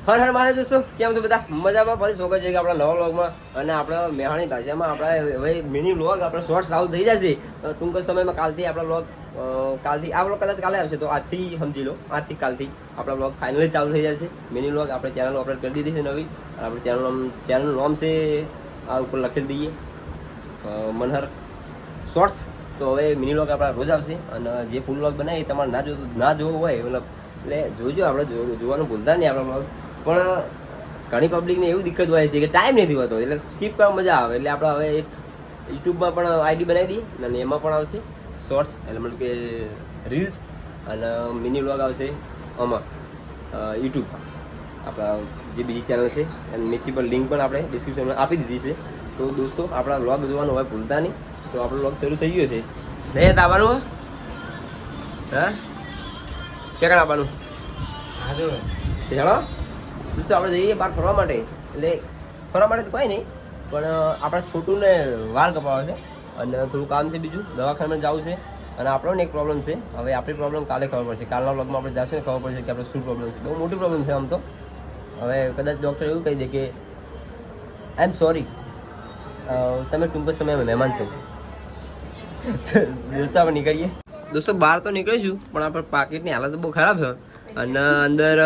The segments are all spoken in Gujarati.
હર હર મહાદેવ દોસ્તો, કેમ છો બધા? મજામાં. ફરી સ્વાગત છે કે આપણા નવા વ્લોગમાં. અને આપણે મેહાણી ભાષામાં આપણે હવે મિની વ્લોગ આપણે શોર્ટ ચાલુ થઈ જશે ટૂંક જ સમયમાં. કાલથી આપણા વ્લોગ કાલથી આ વ્લોગ કદાચ કાલે આવશે, તો આજથી સમજી લો, આજથી કાલથી આપણા વ્લોગ ફાઇનલી ચાલુ થઈ જશે. મિની વ્લોગ આપણે ચેનલ અપલોડ કરી દીધી છે નવી. આપણે ચેનલનું નામ છે આ ઉપર લખી દઈએ, મનહર શોર્ટ્સ. તો હવે મિની વ્લોગ આપણા રોજ આવશે. અને જે ફૂલ વ્લોગ બનાવી તમારે ના જોવું હોય મતલબ એટલે જોજો, આપણે જોવાનું ભૂલતા નહીં આપણા વ્લોગ. પણ ઘણી પબ્લિકને એવું દિક્કત હોય છે કે ટાઈમ નથી હોતો, એટલે સ્કીપ કરવા મજા આવે. એટલે આપણે હવે એક યુટ્યુબમાં પણ આઈડી બનાવી દઈએ અને એમાં પણ આવશે શોર્ટ્સ, એટલે મતલબ કે રીલ્સ. અને મિની વ્લોગ આવશે આમાં યુટ્યુબમાં. આપણા જે બીજી ચેનલ છે એની નીચે પણ લિંક પણ આપણે ડિસ્ક્રિપ્શનમાં આપી દીધી છે. તો દોસ્તો આપણા વ્લોગ જોવાનું હોય ભૂલતા નહીં. તો આપણો વ્લોગ શરૂ થઈ ગયો છે. નહીં આવવાનું હા ક્યાં આવવાનું હેલો દોસ્તો, આપણે જઈએ બહાર ફરવા માટે. એટલે ફરવા માટે તો કંઈ નહીં, પણ આપણા છોટુને વાળ કપાવવા છે અને થોડું કામ છે બીજું, દવાખાનામાં જવું છે. અને આપણને એક પ્રોબ્લેમ છે. હવે આપણી પ્રોબ્લેમ કાલે ખબર પડશે. કાલના વ્લોગમાં આપણે જશું ને ખબર પડશે કે આપણે શું પ્રોબ્લેમ છે. બહુ મોટી પ્રોબ્લેમ છે આમ તો. હવે કદાચ ડૉક્ટર એવું કહી દે કે આઈ એમ સોરી, તમે ટૂંક સમયમાં મહેમાન છો. દોસ્તો આપણે નીકળીએ. દોસ્તો બહાર તો નીકળીશું, પણ આપણે પાકીટની હાલત બહુ ખરાબ છે. અને અંદર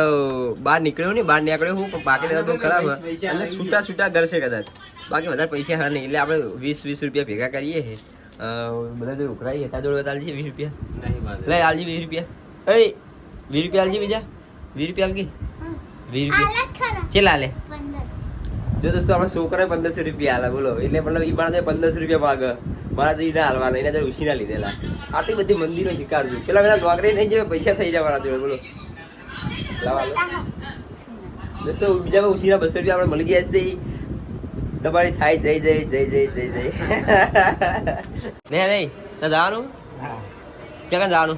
બહાર નીકળ્યો નહીં, બહાર નીકળ્યો હું, પણ પાકીટ બહુ ખરાબ છે. અને છૂટા ઘર છે કદાચ, બાકી વધારે પૈસા હા નહીં. એટલે આપણે 20 રૂપિયા ભેગા કરીએ છીએ. બધા જો ઉઘરાઈએ ત્યાં જોડે આલજી 20 રૂપિયા લે, આલજી 20 રૂપિયા. એ 20 રૂપિયા આલજી, બીજા 20 રૂપિયા આલજી. 20 રૂપિયા ચેલા લે? જો દોસ્તો આપણે છોકરાએ 1500 રૂપિયા હાલે, બોલો. એટલે મતલબ એ મારા 1500 રૂપિયા માગે, મારા તો ના હાલવાના, એના જોડે ઉછીના લીધેલા. આટલી બધી મંદિરો શીખાડ છું. પેલા નોકરી નહીં જાય, પૈસા થઈ જાય મારા જોડે, બોલો. દોસ્તો બીજા ઉછીના 200 રૂપિયા આપણે મળી ગયા છે. તમારી થાય જય જય જય જય જય જય. નહીં તો જવાનું ક્યાં જવાનું?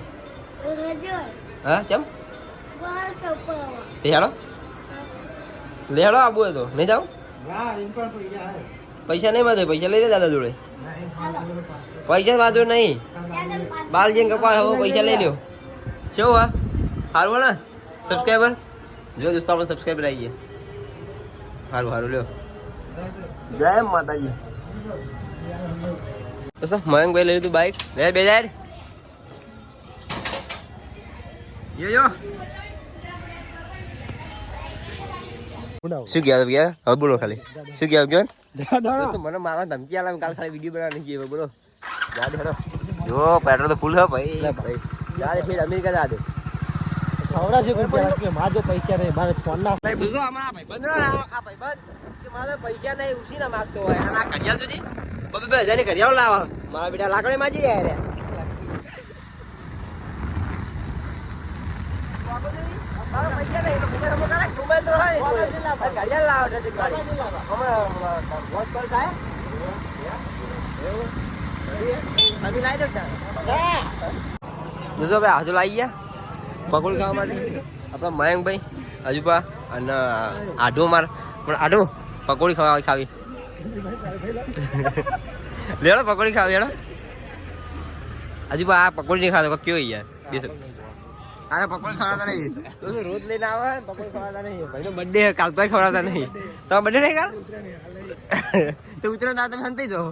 હા ચમ હેડો લેડો આબુ હોય તો નહીં જાવ? પૈસા નહીં મળે, પૈસા લઈ લે દાદા જોડે. પૈસા વાંધો નહીં, બાર જઈને કપા હવે પૈસા લઈ લ્યો. શું હા સારું ને સબસ્ક્રાઈબર? જો દોસ્તો આપણે સબસ્ક્રાઈબર આવી ગયા. સારું સારું લ્યો. જય માતાજી. બસ મયંકભાઈ લઈ લીધું બાઈક. લે બે જાય યો. શું કહેવા ગયા? હવે બોલો ખાલી શું કહેવા ગયો? મને મારા ધમકી આલા, કાલ ખાલી વિડીયો બનાવવાની કહેવાય. બોલો યાદ હેડો. જો પેટ્રોલ તો ફૂલ હે ભાઈ. યાદ ફેર અમેરિકા જા દે ખવડા છે કે માજો પૈસા નહીં, મારે ફોન ના ભાઈ બુઝો. અમારા ભાઈ બંધ આ ભાઈ બંધ કે મારા પૈસા નહીં ઉસી ના માંગતો હોય. અને આ ઘડિયાળ તો છે બબે 2000 ની ઘડિયાળ લાવા. મારા બેટા લાકડે માજી રહ્યા રે. મારા પૈસા નહીં તો મોબાઈલ તો હોય ઘડિયાળ લાવો છે ગાડી. હમણાં વોચ પર થાય અભી લાઈ દો. દોસ્તો ભાઈ હાજુ લાવી ગયા પકોડી ખાવા માટે. આપણા મયંકભાઈ હજુપા અને આઢો માર પણ આઢો પકોડી ખાવી લેડો પકોડી ખાવી હેડો. હજુપા આ પકોડી નહીં ખાતો કયો યાર બેસો. અરે પકોડી ખવડાવતા નહીં, રોજ લઈને આવે પકોડી ખવડાવતા નહીં. ભાઈનો બર્થડે કાલ તો ખવડાવતા નહીં. તમારો બર્થડે નહીં કાલ તો ઉતરો ના તમે હંતાઈ જાઓ.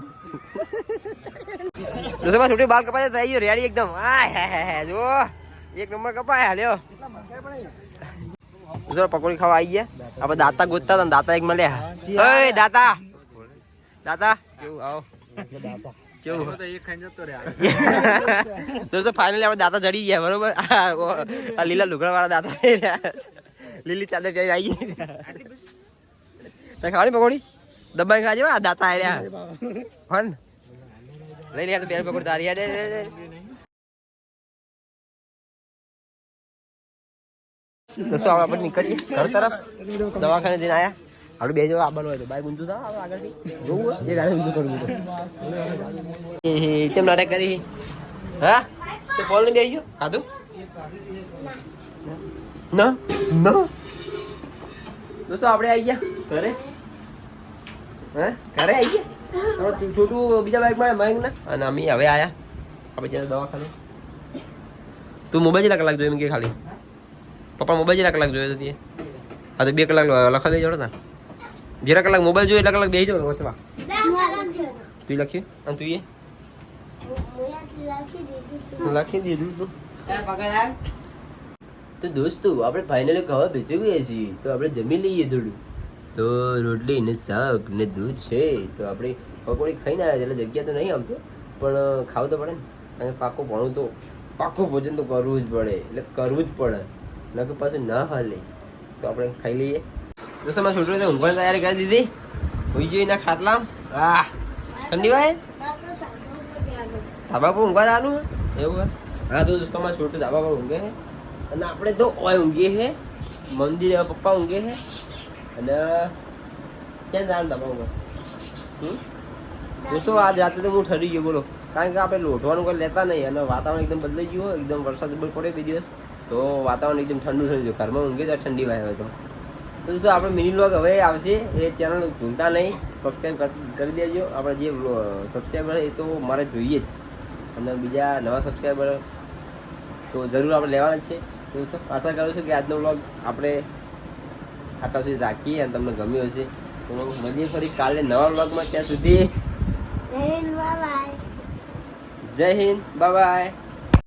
દોસ્તો છોટી બાલ કપાય થઈ ગયો રેડી એકદમ. આ હે જો એક નંબર કપાયા લ્યો. દોસ્તો પકોડી ખાવા આવી ગયા. આપણે દાતા ગોતતા હતા, દાતા એક મળ્યા. ઓય દાતા દાતા કેવું આવો કેવું દોસ્તો ફાઇનલી આપણે દાતા જડી ગયા. બરોબર આ લીલા લુગડા વાળા દાતા લીલી ચાદર પહેરી આવી ગયા. ખાવાની પકોડી દબાઈ ખાજો. આ દાતા આવ્યા હન લઈ લે તો પેર પકોડી તારી યાર. દોસ્તો આપણે નીકળીએ ઘર તરફ. દવાખાને જઈને આયા. આપણે બે જવા આવવાનું હોય તો બાઈક ઊંચું થાવ આગળથી જોવું એ ગાડી ઊંચું કરવું. કેમ નાટક કરી? હા તો બોલ ને બેસી ગયો ખાધું ના ના. દોસ્તો આપણે આવી ગયા ઘરે. હા ઘરે આવી ગયા. છોટું બીજા બાઈકમાં મયંક ને અને અમે હવે આયા. આપણે જયારે દવાખાને. તું મોબાઈલ કેટલા કલાક જોયો એમ કે? ખાલી પપ્પા મોબાઈલ કેટલા કલાક જોયો હતી? આ તો 2 કલાક લખા દઈ જોડો ને જેટલા કલાક મોબાઈલ જોઈએ એટલા કલાક બેસી જાવ વચવા તું લખ્યું અને તું લખી દીધું તું તો દોસ્તો આપણે ફાઇનલી ખાવા બેસી ગયા છીએ તો આપણે જમી લઈએ થોડું તો રોટલી ને શાક ને દૂધ છે તો આપણે પકોડી ખાઈને આવ્યા એટલે જગ્યા તો નહીં આમ તો પણ ખાવું તો પડે ને કારણ કે પાકું ભોજન તો કરવું જ પડે એટલે કરવું જ પડે નકર પાછું ના હાલે તો આપણે ખાઈ લઈએ દોસ્તો મેં છોટું ઊંઘવાની તૈયારી કરી દીધી હોઈ જોઈ ના ખાટલા ઠંડી ભાઈ ધાબા પર ઊંઘવા જવાનું એવું હા તો દોસ્તો મારા છોટું ધાબા પર ઊંઘે છે અને આપણે તો ઓય ઊંઘીએ છે મંદિર પપ્પા ઊંઘે છે અને ક્યાં જવાનું ધાબા ઉપર દોસ્તો આજ રાતે તો હું ઠરી ગયો બોલો કારણ કે આપણે લોઢવાનું કોઈ લેતા નહીં અને વાતાવરણ એકદમ બદલાઈ ગયું હોય એકદમ વરસાદ પડે બે દિવસ તો વાતાવરણ એકદમ ઠંડુ થઈ ગયું ઘરમાં ઊંઘે તો ઠંડી વાય હોય તો દોસ્તો આપણે મિની વ્લોગ હવે આવશે એ ચેનલ ભૂલતા નહીં સબસ્ક્રાઈબ કરી દેજો આપણે જે સબસ્ક્રાઈબર એ તો મારે જોઈએ જ અને બીજા નવા સબસ્ક્રાઈબર તો જરૂર આપણે લેવાના જ છે દોસ્તો આશા કરું છું કે આજનો વ્લોગ આપણે આટલા સુધી રાખીએ અને તમને ગમ્યો હશે તો મળીએ ફરી કાલે નવા વ્લોગમાં ત્યાં સુધી જય હિન્દ બાય બાય